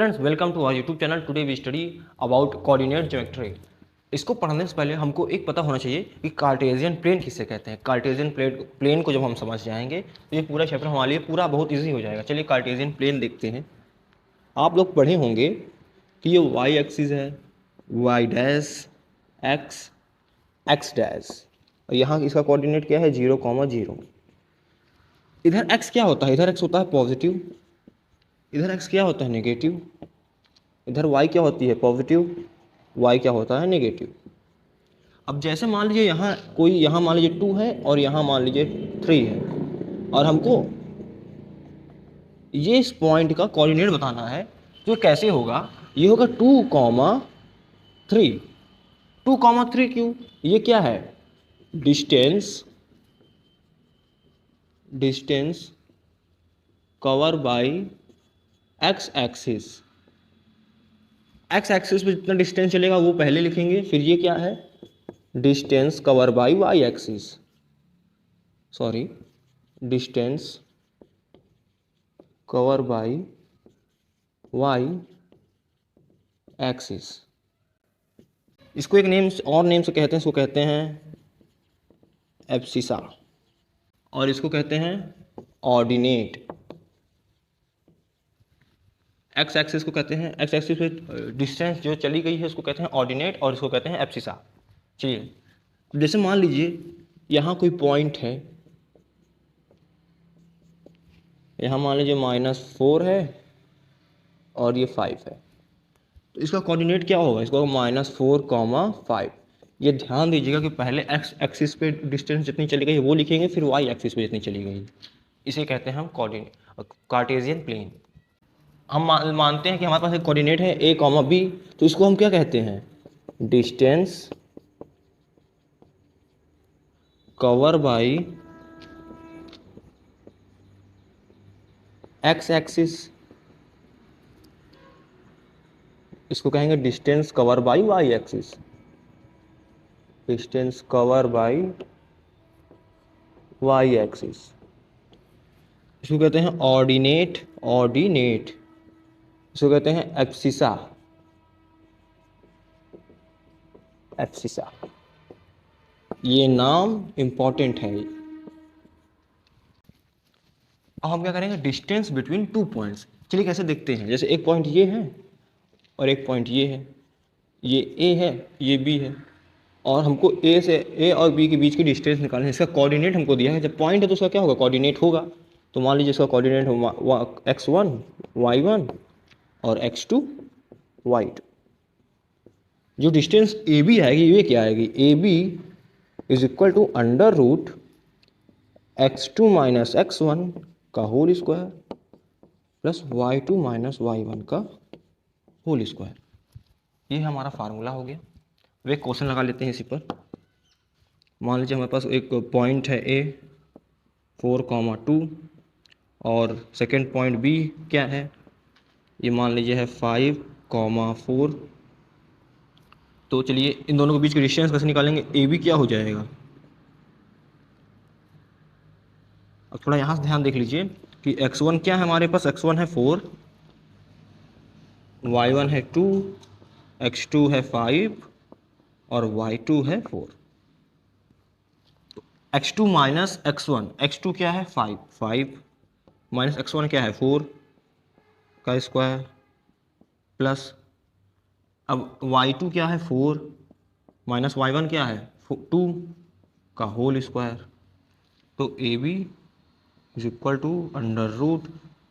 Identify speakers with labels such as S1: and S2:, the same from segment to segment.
S1: Friends, welcome to our YouTube channel. Today we study about coordinate geometry. इसको पढ़ने से पहले हमको एक पता होना चाहिए कि कार्टेशियन प्लेन किसे कहते हैं। कार्टेशियन प्लेन को जब हम समझ जाएंगे तो ये पूरा चैप्टर हमारे लिए पूरा बहुत इजी हो जाएगा। चलिए कार्टेशियन प्लेन देखते हैं। आप लोग पढ़े होंगे कि ये वाई एक्सिस है, y dash, x, x dash, और यहाँ इसका कोऑर्डिनेट क्या है 0,0। इधर एक्स क्या होता है? इधर एक्स होता है पॉजिटिव, इधर एक्स क्या होता है नेगेटिव, इधर y क्या होती है पॉजिटिव, y क्या होता है नेगेटिव। अब जैसे मान लीजिए यहाँ मान लीजिए 2 है और यहाँ मान लीजिए 3 है, और हमको ये इस पॉइंट का कोऑर्डिनेट बताना है। तो कैसे होगा? ये होगा 2,3। 2,3 क्यों? ये क्या है? Distance cover by x axis. X axis पे जितना डिस्टेंस चलेगा वो पहले लिखेंगे, फिर ये क्या है? Distance cover by y axis, sorry, distance cover by y axis. इसको एक नेम से कहते हैं, इसको कहते हैं एब्सिसा, और इसको कहते हैं ऑर्डिनेट। एक्स एक्सिस को कहते हैं, एक्स एक्सिस पे डिस्टेंस जो चली गई है उसको कहते हैं ऑर्डिनेट, और इसको कहते हैं एब्सिसा। चलिए, जैसे मान लीजिए यहाँ कोई पॉइंट है, यहाँ मान लीजिए -4 है और ये 5 है, तो इसका कोऑर्डिनेट क्या होगा? इसको -4,5। ये ध्यान दीजिएगा कि पहले एक्स एक्सिस पे डिस्टेंस जितनी चली गई वो लिखेंगे, फिर वाई एक्सिस पे जितनी चली गई। इसे कहते हैं हम कार्टेशियन प्लेन। हम मानते हैं कि हमारे पास एक कोऑर्डिनेट है a, b, तो इसको हम क्या कहते हैं? Distance cover by x axis, इसको कहेंगे distance cover by y axis. Distance cover by y axis, इसको कहते हैं ऑर्डिनेट। इसको कहते हैं एब्सिसा। ये नाम इंपॉर्टेंट है। अब हम क्या करेंगे? Distance between 2 points. चलिए कैसे देखते हैं। जैसे एक पॉइंट ये है और एक पॉइंट ये है, ये A है, ये B है, और हमको A और B के बीच की डिस्टेंस निकालनी है। इसका कोऑर्डिनेट हमको दिया है। जब पॉइंट है तो उसका क्या होगा? कोऑर्डिनेट होगा। तो मान लीजिए इसका कोऑर्डिनेट होगा x1 y1 और x2 y2। जो डिस्टेंस AB आएगी ये क्या आएगी? AB is equal to under root x2 minus x1 का whole square plus y2 minus y1 का होल स्क्वायर। ये हमारा फार्मूला हो गया। अब एक क्वेश्चन लगा लेते हैं इसी पर। मान लीजिए हमारे पास एक पॉइंट है A 4,2 और सेकेंड पॉइंट B क्या है? ये मान लीजिए है 5,4। तो चलिए इन दोनों के बीच की डिस्टेंस कैसे निकालेंगे? AB क्या हो जाएगा? अब थोड़ा यहाँ से ध्यान देख लीजिए कि x1 क्या है हमारे पास? x1 है 4, y1 है 2, x2 है 5 और y2 है 4। x2 माइनस x1, x2 क्या है? 5 माइनस x1 क्या है? 4 का स्क्वायर प्लस, अब y2 क्या है? 4 माइनस y1 क्या है? 2 का होल स्क्वायर। तो AB is equal to under root,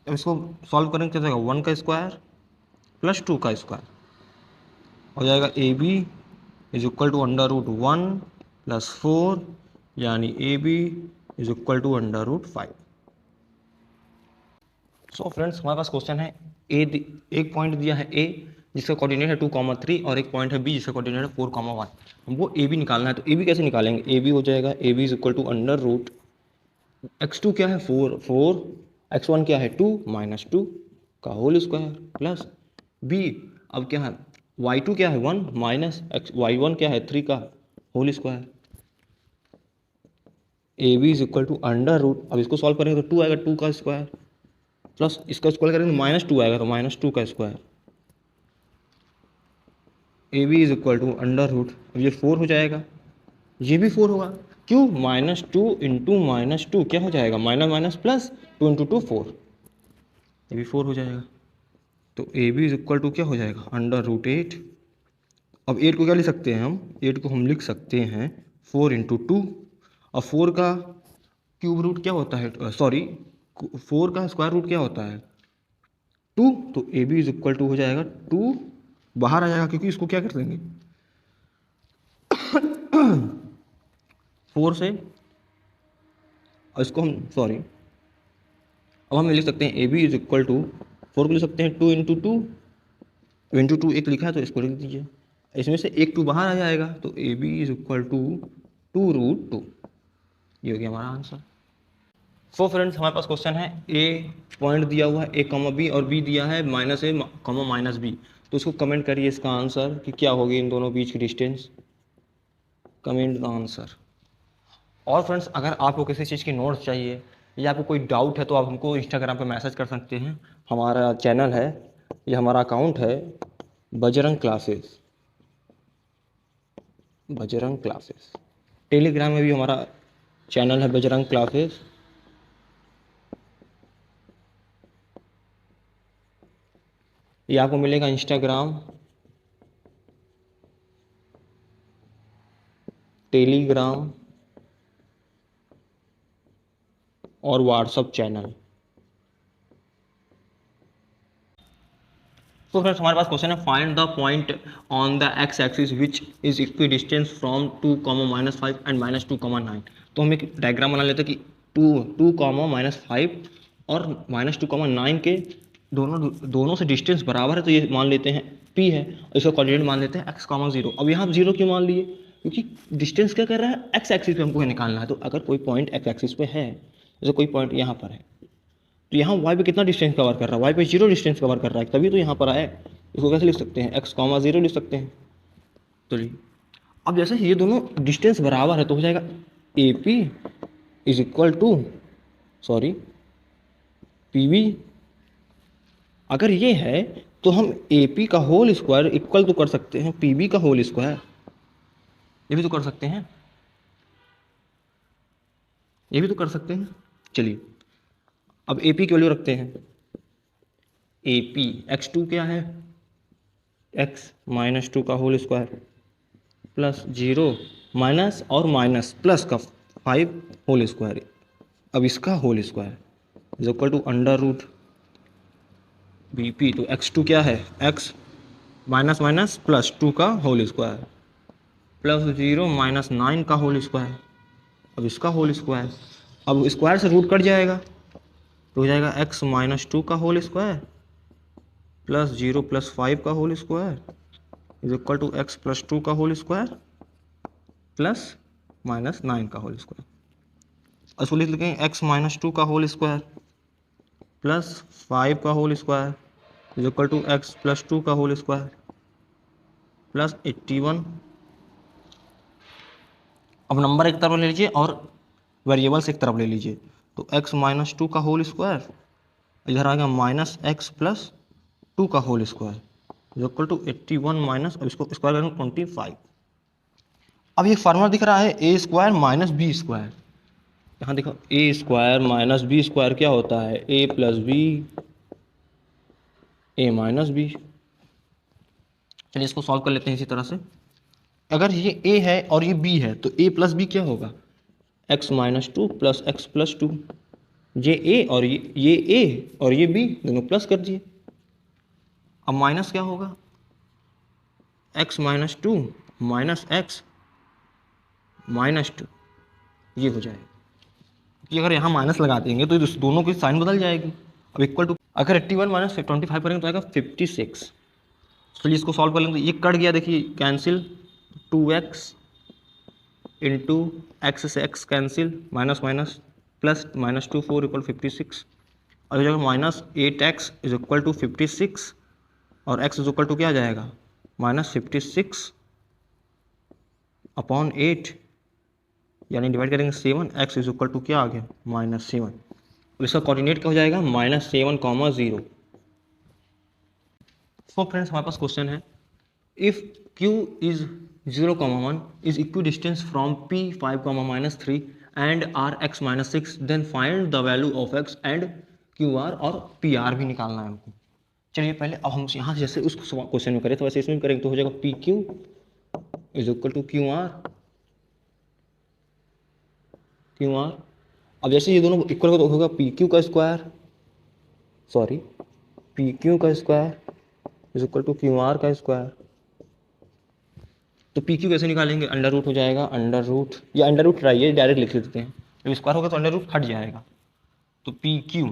S1: अब इसको सॉल्व करेंगे क्या जाएगा? 1 का स्क्वायर प्लस 2 का स्क्वायर हो जाएगा। AB is equal to under root 1 plus 4, यानी AB is equal to under root 5। So friends, हमारे पास क्वेश्चन है एक पॉइंट दिया है A जिसका कोऑर्डिनेट है 2,3 और एक पॉइंट है B जिसका कोऑर्डिनेट है 4,1। हमको AB निकालना है। तो AB कैसे निकालेंगे? AB हो जाएगा AB is equal to under root x2 क्या है? 4, x1 क्या है? 2 माइनस 2 का होल स्क्वायर प्लस B, अब क्या है? y2 क्या है? 1 माइनस y1 क्या है? 3 का whole square. AB is equal to under root, अब इसको सॉल्व करेंगे तो 2 आएगा, 2 का स्क्वायर प्लस इसका स्क्वायर करेंगे तो -2 आएगा, तो -2 का square A B is equal to under root, अब ये 4 हो जाएगा, ये भी 4 होगा, क्यों, -2 इंटू -2 क्या हो जाएगा, माइनस माइनस प्लस, 2 इंटू 2 4, ये भी 4 हो जाएगा। तो A B is equal to क्या हो जाएगा, अंडर रूट 8। अब 8 को क्या लिख सकते हैं हम, 8 को हम लिख सकते हैं 4 इंटू 2, और 4 का क्यूब रूट क्या होता है, सॉरी 4 का स्क्वायर रूट क्या होता है 2, तो A B is equal to हो जाएगा 2, बाहर आ जाएगा क्योंकि इसको क्या कर देंगे 4 से, और इसको हम सॉरी, अब हम लिख सकते हैं A B is equal to 4 को लिख सकते हैं 2 इंटू 2 एक लिखा है तो इसको लिख दीजिए, इसमें से एक 2 बाहर आ जाएगा, तो A B is equal to 2 root 2, ये हो गया हमारा आंसर। सो फ्रेंड्स हमारे पास क्वेश्चन है, ए पॉइंट दिया हुआ है ए कॉमा बी और बी दिया है -a कॉमा -b, तो इसको कमेंट करिए इसका आंसर कि क्या होगी इन दोनों बीच की डिस्टेंस, कमेंट द आंसर। और फ्रेंड्स अगर आपको किसी चीज़ की नोट्स चाहिए या आपको कोई डाउट है तो आप हमको इंस्टाग्राम पे मैसेज कर सकते हैं, हमारा चैनल है, ये हमारा अकाउंट है Bajrang classes, Bajrang classes. Telegram में भी हमारा चैनल है बजरंग क्लासेस, ये आपको मिलेगा इंस्टाग्राम, टेलीग्राम और व्हाट्सअप चैनल। तो फ्रेंड्स हमारे पास क्वेश्चन है, find the point on the x axis which is equi distance from 2, -5 and -2, -9। तो हम एक डायग्राम बना लेते हैं कि 2, -5 और -2, 9 के दोनों से डिस्टेंस बराबर है, तो ये मान लेते हैं P है, और इसका कोऑर्डिनेट मान लेते हैं x, 0। अब यहाँ 0 क्यों मान लिए, क्योंकि डिस्टेंस क्या कर रहा है, एक्स एक्सिस पे हमको निकालना है, तो अगर कोई पॉइंट एक्स एक्सिस पे है, जैसे कोई पॉइंट यहाँ पर है, तो यहाँ y पे कितना डिस्टेंस कवर कर रहा है, y पे 0 डिस्टेंस कवर कर रहा है, तभी तो यहाँ पर आए। इसको कैसे लिख सकते हैं, x, 0 लिख सकते हैं। चलिए अब जैसे ये दोनों डिस्टेंस बराबर है तो हो जाएगा A P is equal to sorry P B. अगर ये है तो हम ए पी का होल स्क्वायर इक्वल तो कर सकते हैं पी बी का होल स्क्वायर, ये भी तो कर सकते हैं, ये भी तो कर सकते हैं। चलिए अब ए पी की वैल्यू रखते हैं, ए पी x2 क्या है, x -2 का होल स्क्वायर प्लस 0 माइनस और माइनस प्लस का 5 होल स्क्वायर, अब इसका whole square is equal to under root B P. तो x2 क्या है, x माइनस माइनस प्लस 2 का होल स्क्वायर प्लस 0 -9 का होल स्क्वायर, अब इसका होल स्क्वायर, अब स्क्वायर से रूट कट जाएगा तो हो जाएगा x -2 का होल स्क्वायर प्लस 0 प्लस 5 का whole square is equal to x plus 2 का होल स्क्वायर प्लस -9 का होल स्क्वायर। इसको लिख लिखेंगे x -2 का होल स्क्वायर प्लस 5 का whole square is equal to x plus 2 का होल स्क्वायर प्लस 81। अब नंबर एक तरफ ले लीजिए और वेरिएबल्स एक तरफ ले लीजिए, तो x -2 का होल स्क्वायर इधर आ गया -x प्लस 2 का whole square is equal to 81 minus, अब इसको स्क्वायर करेंगे 25। अब ये फार्मूला दिख रहा है ए स्क्वायर माइनस बी स्क्वायर, यहाँ देखो ए स्क्वायर माइनस बी स्क्वायर क्या होता है, ए प्लस बी ए माइनस बी। चलिए इसको सॉल्व कर लेते हैं इसी तरह से, अगर ये a है और ये b है तो a प्लस बी क्या होगा, x -2 प्लस x प्लस 2, ये a और ये a और ये b दोनों प्लस कर दिए। अब माइनस क्या होगा, x -2 माइनस x -2, ये हो जाएगा, कि अगर यहाँ माइनस लगा देंगे तो दोनों की साइन बदल जाएगी। अब इक्वल टू अगर 81 माइनस 25 करेंगे तो आएगा 56। चलिए इसको सॉल्व कर लेंगे, ये कट गया देखिए कैंसिल, 2x इंटू एक्स से x cancel, minus minus plus -2 4 equal 56, और जगह -8x इज इक्वल टू 56 और x इज इक्वल टू क्या आ जाएगा -56 अपॉन 8, यानी डिवाइड करेंगे 7, x इज इक्वल टू क्या आ गया -7, और इसका कोऑर्डिनेट क्या हो जाएगा -7, 0। सो फ्रेंड्स हमारे पास क्वेश्चन है, if Q is 0,1 is equidistant from P5, -3 and Rx -6, then find the value of x and QR और PR भी निकालना है हमको। चलिए पहले अब हम यहाँ से जैसे उस क्वेश्चन में करें तो वैसे इसमें करेंगे तो हो जाएगा PQ is equal to QR। अब जैसे ये दोनों इक्वल हो तो होगा PQ का स्क्वायर, सॉरी PQ का square is equal to QR का स्क्वायर। तो PQ कैसे निकालेंगे, अंडर रूट हो जाएगा, अंडर रूट या अंडर रूट ट्राइए डायरेक्ट लिख लेते हैं, जब स्क्वायर होगा तो अंडर रूट हट जाएगा। तो PQ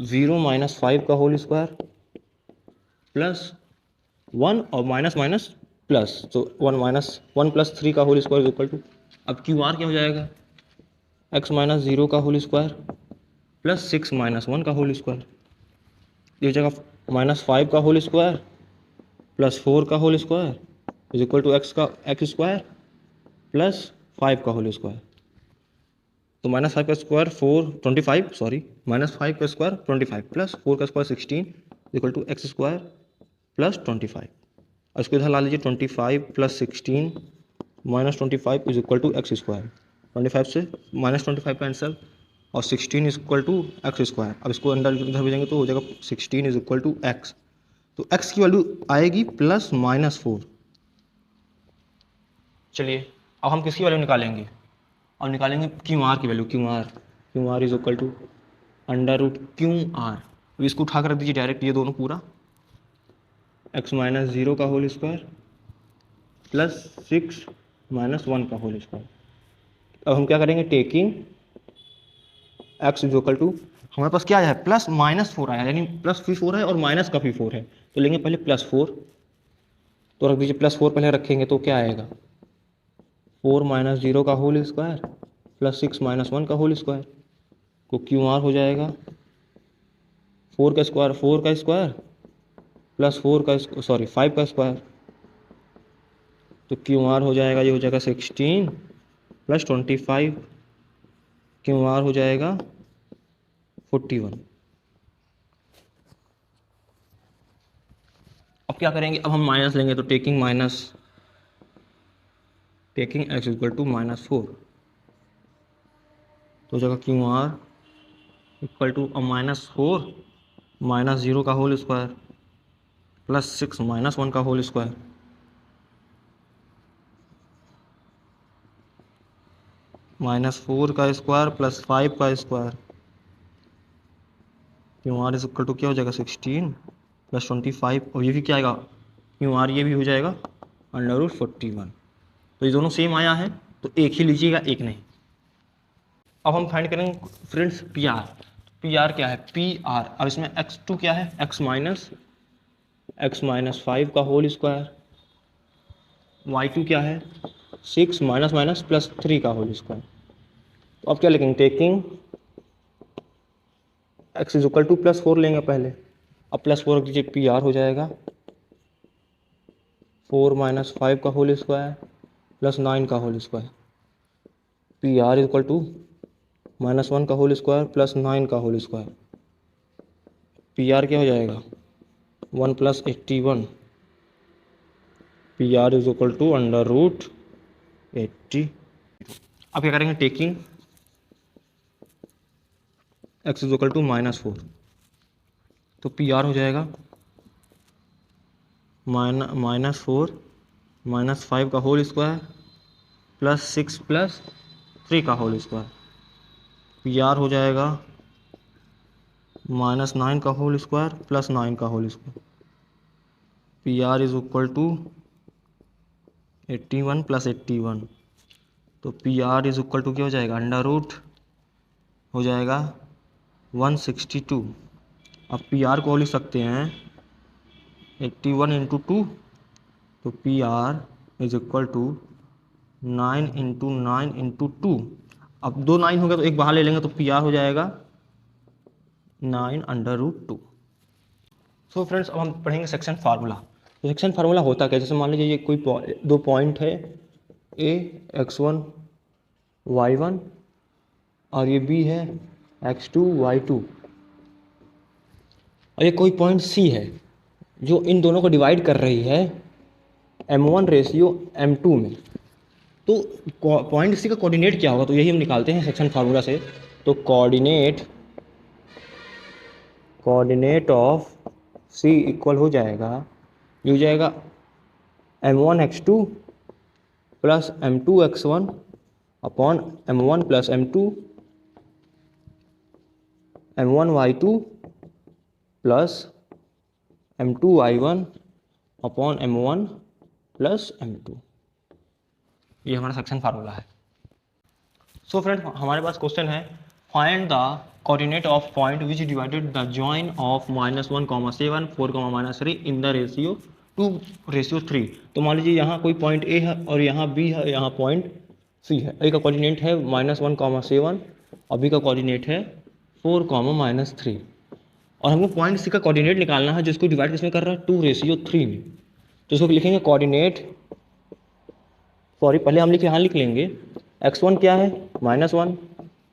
S1: 0 - 5 का होल स्क्वायर प्लस 1 और माइनस माइनस प्लस, तो 1 + 3 का whole square is equal to, अब QR क्या हो जाएगा, x - 0 का होल स्क्वायर प्लस 6 - 1 का होल स्क्वायर, ये हो जाएगा -5 का होल स्क्वायर प्लस 4 का whole square is equal to x square plus 5 का होल स्क्वायर। तो -5 का स्क्वायर 25 सॉरी -5 का स्क्वायर 25 प्लस 4 का square 16 equal to x square plus 25। और इसको इधर ला लीजिए, 25 + 16 -25 is equal to x square, 25 से -25 कैंसल और 16 is equal to x square. अब इसको अंदर इधर भेजेंगे तो हो जाएगा 16 इज इक्वल टू x, तो x की वैल्यू आएगी +-4। चलिए अब हम किसकी वैल्यू निकालेंगे, और निकालेंगे QR की value, QR is equal to under root QR। अब इसको उठा कर रख दीजिए डायरेक्ट, ये दोनों पूरा x - 0 का होल स्क्वायर प्लस 6 - 1 का होल स्क्वायर। अब हम क्या करेंगे, taking x is equal to, हमारे पास क्या आया है +-4 आया, यानी प्लस भी 4 है और माइनस का भी 4 है, तो लेंगे पहले +4, तो रख दीजिए +4 पहले रखेंगे तो क्या आएगा 4 - 0 का होल स्क्वायर प्लस 6 - 1 का होल स्क्वायर, तो QR हो जाएगा 4 का स्क्वायर प्लस 5 का स्क्वायर, तो QR हो जाएगा, ये हो जाएगा 16 + 25, QR हो जाएगा 41। अब क्या करेंगे, अब हम माइनस लेंगे तो टेकिंग x इक्वल टू -4, तो हो जाएगा QR इक्वल टू -4 - 0 का होल स्क्वायर प्लस 6 - 1 का होल स्क्वायर, -4 का स्क्वायर प्लस 5 का square, QR is equal to क्या हो जाएगा 16 + 25, और ये भी क्या आएगा QR, ये भी हो जाएगा √41। तो ये दोनों सेम आया है, तो एक ही लीजिएगा, एक नहीं। अब हम फाइंड करेंगे फ्रेंड्स PR क्या है, PR, अब इसमें x2 क्या है, x - 5 का होल स्क्वायर, y2 क्या है 6 - +3 का होल स्क्वायर। तो अब क्या लिखेंगे, taking x is equal to +4 लेंगे पहले, अब +4 रख दीजिए, PR हो जाएगा 4 - 5 का होल स्क्वायर प्लस 9 का whole square, PR is equal to -1 का होल स्क्वायर प्लस 9 का होल स्क्वायर, PR क्या हो जाएगा 1 + 81, PR इज इक्वल टू √80। अब क्या करेंगे, taking x is equal to -4, तो PR हो जाएगा -4 - 5 का होल स्क्वायर प्लस 6 + 3 का होल स्क्वायर, PR हो जाएगा -9 का होल स्क्वायर प्लस 9 का whole square, PR is equal to 81 + 81, तो PR इज इक्वल टू क्या हो जाएगा, अंडर रूट हो जाएगा 162। अब PR को लिख सकते हैं 81 × 2, तो PR इज इक्वल टू 9 × 9 × 2, अब 2 9 हो गया तो एक बाहर ले लेंगे तो PR हो जाएगा 9√2। सो फ्रेंड्स अब हम पढ़ेंगे सेक्शन फार्मूला। तो सेक्शन फार्मूला होता क्या, जैसे मान लीजिए ये कोई दो पॉइंट है A x1 y1 और ये B है x2 y2, और ये कोई पॉइंट C है जो इन दोनों को डिवाइड कर रही है M1:M2 में। तो पॉइंट सी का कोऑर्डिनेट क्या होगा, तो यही हम निकालते हैं सेक्शन फार्मूला से। तो कोऑर्डिनेट ऑफ सी इक्वल हो जाएगा, ये हो जाएगा M1x2 plus M2x1 upon M1 plus M2 M1y2 plus M2y1 upon M1 plus M2। ये हमारा सेक्शन फार्मूला है। सो फ्रेंड, हमारे पास क्वेश्चन है, find the coordinate of point which divided the join of -1,7 4,-3 in the ratio 2:3। तो मान लीजिए यहाँ कोई पॉइंट ए है और यहाँ बी है, यहाँ पॉइंट सी है। ए का कोऑर्डिनेट है -1,7 और बी का कोऑर्डिनेट है 4,-3, और हमको पॉइंट सी का कोऑर्डिनेट निकालना है जिसको डिवाइड किसमें कर रहा है, 2:3 में। तो इसको लिखेंगे कोऑर्डिनेट, सॉरी पहले हम यहाँ लिख लेंगे x1 क्या है -1,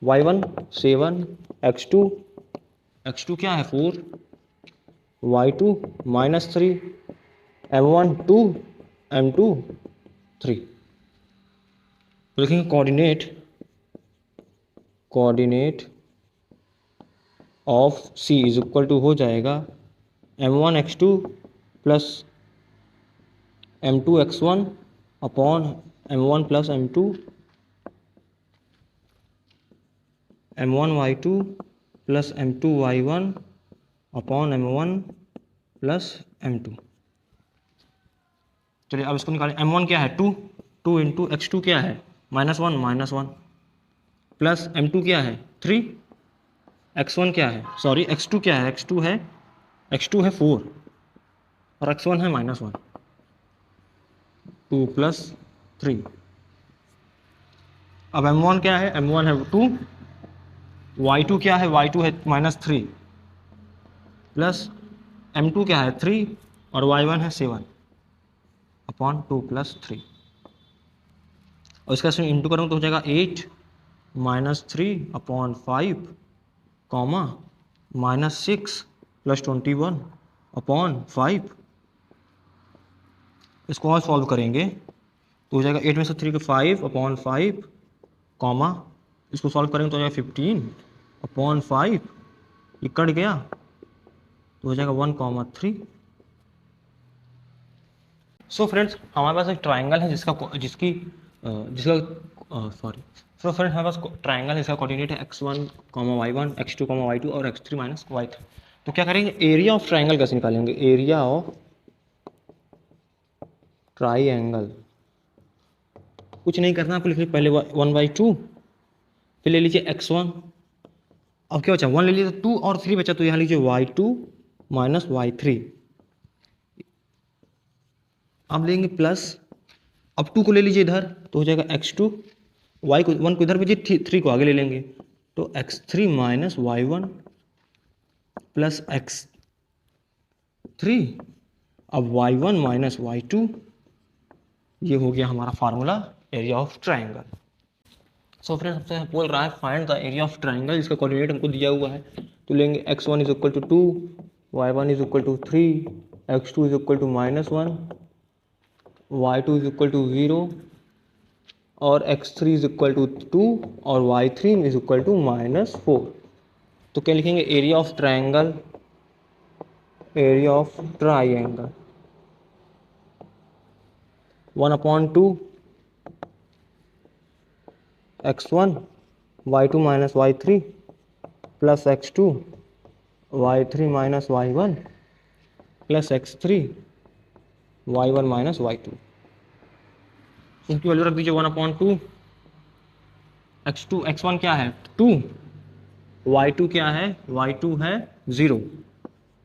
S1: y1 7, x2 क्या है 4, y2 -3, m1 2, m2 3। तो लिखेंगे coordinate of C is equal to हो जाएगा m1x2 plus m2x1 upon m1 plus m2 m1y2 plus m2y1 upon m1 plus m2। चलिए अब इसको निकालें। m1 क्या है 2 इंटू x2 क्या है -1 प्लस m2 क्या है 3, x1 क्या है, सॉरी x2 क्या है, x2 है 4 और x1 है -1, 2 प्लस 3। अब m1 क्या है, m1 है 2, y2 क्या है, y2 है -3 प्लस m2 क्या है 3 और y1 है 7 अपॉन 2 प्लस 3। और इसका इंटू करूँ तो हो जाएगा 8 -3 अपॉन 5 कॉमा -6 प्लस 21 अपॉन 5। इसको और सॉल्व करेंगे तो हो जाएगा 8 में से 3 के 5 अपॉन 5 कॉमा, इसको सॉल्व करेंगे तो हो जाएगा 15 अपॉन 5, ये कट गया तो हो जाएगा 1,3। सो फ्रेंड्स, हमारे पास एक ट्राइंगल है सो फ्रेंड्स हमारे पास ट्राइंगल है जिसका कोऑर्डिनेट है x1, y1, x2, y2 और x3 - y3। तो क्या करेंगे, एरिया ऑफ ट्राइंगल कैसे निकालेंगे, एरिया ऑफ ट्राइंगल कुछ नहीं करना आपको, लिखिए पहले 1/2, फिर ले लीजिए x1, अब क्या बचा 1 ले लीजिए तो 2 और 3 बचा, तो यहाँ लीजिए y2 - y3। अब लेंगे प्लस, अब 2 को ले लीजिए इधर तो हो जाएगा x2, y को 1 को इधर भेजिए, 3 को आगे ले लेंगे तो x3 - y1 प्लस x3, अब y1 - y2। ये हो गया हमारा formula area of triangle. So friends सबसे बोल रहा है find the area of triangle, इसका कोऑर्डिनेट हमको दिया हुआ है। तो लेंगे x1 = 2, y1 = 3, x2 = -1, y2 = 0 और x3 = 2 और y3 = -4। तो क्या लिखेंगे, area of triangle, area of triangle 1/2 x1 y2 - y3 plus x2 y3 - y1 plus x3 y1 - y2। इसकी वैल्यू रख दीजिए 1/2 x1 क्या है 2, y2 क्या है, y2 है 0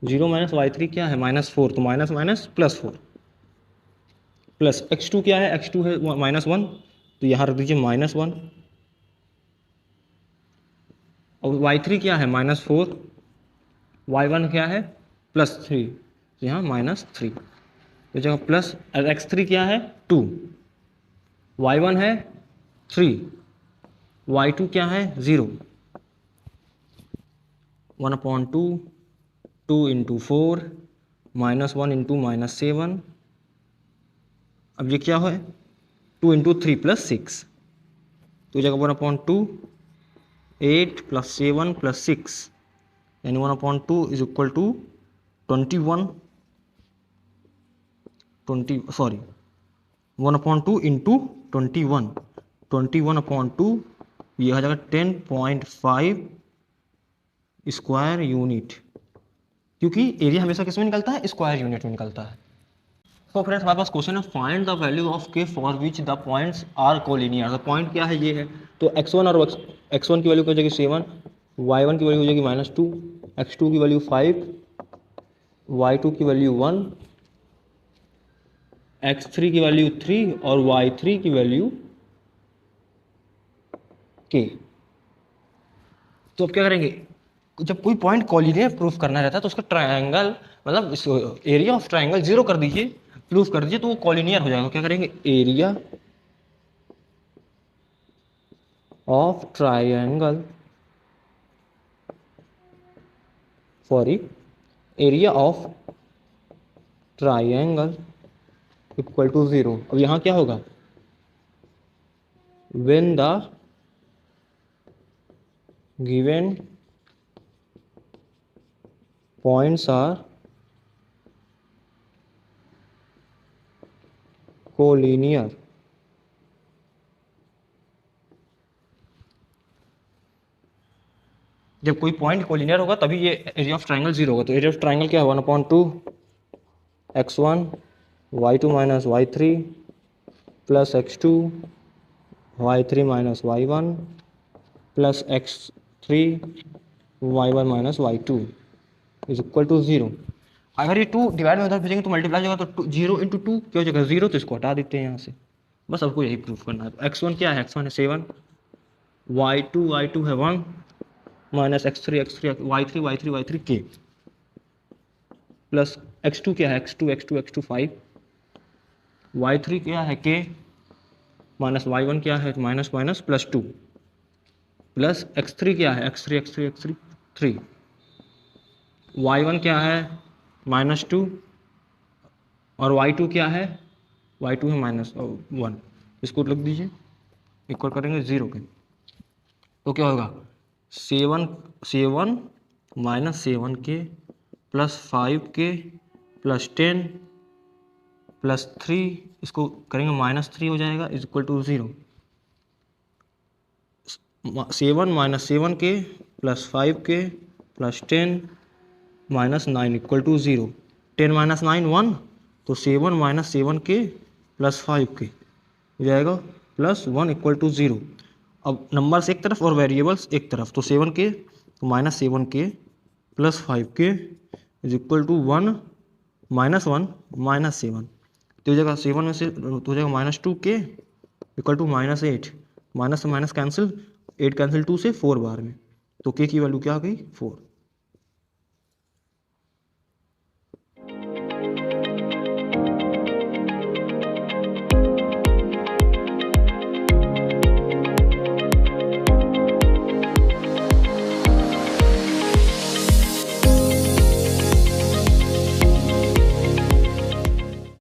S1: -y3 क्या है -4, तो माइनस प्लस 4 प्लस x2 क्या है, x2 है -1 तो यहाँ रख दीजिए -1, और y3 क्या है -4, y1 क्या है +3 तो यहाँ -3 तो जगह प्लस, x3 क्या है 2, y1 है 3, y2 क्या है 0, 1/2 2 × 4 -1 × -7 अब ये क्या है 2 इंटू 3 प्लस 6, तो जगह 1/2 8 प्लस 7 प्लस 6 यानी 1/2 इज इक्वल टू 21 1/2 इंटू 21/2 ये आ जाएगा 10.5 स्क्वायर यूनिट, क्योंकि एरिया हमेशा किस में निकलता है, स्क्वायर यूनिट में निकलता है। तो फ्रेंड्स हमारे पास क्वेश्चन है find the value of k for which the points are collinear. The point क्या है, ये है, तो x1 और x1 की वैल्यू हो जाएगी 7, y1 की वैल्यू हो जाएगी -2, x2 की वैल्यू 5, y2 की वैल्यू 1, x3 की वैल्यू 3 और y3 की वैल्यू k। तो अब क्या करेंगे, जब कोई पॉइंट कोलिनियर प्रूफ करना रहता है तो उसका ट्रायंगल मतलब एरिया ऑफ ट्रायंगल 0 कर दीजिए, प्रूफ कर दीजिए, तो वो कोलिनियर हो जाएगा। क्या करेंगे, area of triangle sorry area of triangle equal to 0। अब यहाँ क्या होगा, when the given points are collinear, जब कोई पॉइंट कोलिनियर होगा तभी ये एरिया ऑफ ट्रायंगल 0 होगा। तो एरिया ऑफ ट्रायंगल क्या है, 1/2 x1 y2 minus y3 plus x2 y3 minus y1 plus x3 y1 minus y2 is equal to 0। अगर ये 2 डिवाइड में उधर भेजेंगे तो मल्टीप्लाई हो जाएगा, तो 0 इंटू 2 क्या हो जाएगा 0, तो इसको हटा देते हैं यहाँ से, बस आपको यही प्रूफ करना है। x1 क्या है, x1 है 7, y2 है 1 minus x3 y3 k plus x2 क्या है, x2 5, y3 क्या है k माइनस y1 क्या है minus minus plus 2 plus x3 क्या है, x3 3, y1 क्या है -2 और y2 क्या है, y2 है -1, इसको लिख दीजिए, इक्वल करेंगे 0 के, तो क्या होगा 7 माइनस 7 के प्लस 5 के प्लस 10 प्लस 3, इसको करेंगे -3 हो जाएगा इज इक्वल टू 0। 7 माइनस 7 के plus 5 k plus 10 minus 9 equal to 0। 10 minus 9 1, तो 7 माइनस 7 के प्लस 5 के हो जाएगा प्लस 1 इक्वल टू 0। अब नंबर्स एक तरफ और वेरिएबल्स एक तरफ, तो 7 के तो -7 के प्लस 5 के इज इक्वल टू 1 -1 -7, तो जगह 7 में से तो हो जाएगा -2 के इक्वल टू -8, माइनस से माइनस कैंसिल, 8 कैंसिल 2 से 4 बार में, तो के की वैल्यू क्या आ गई 4।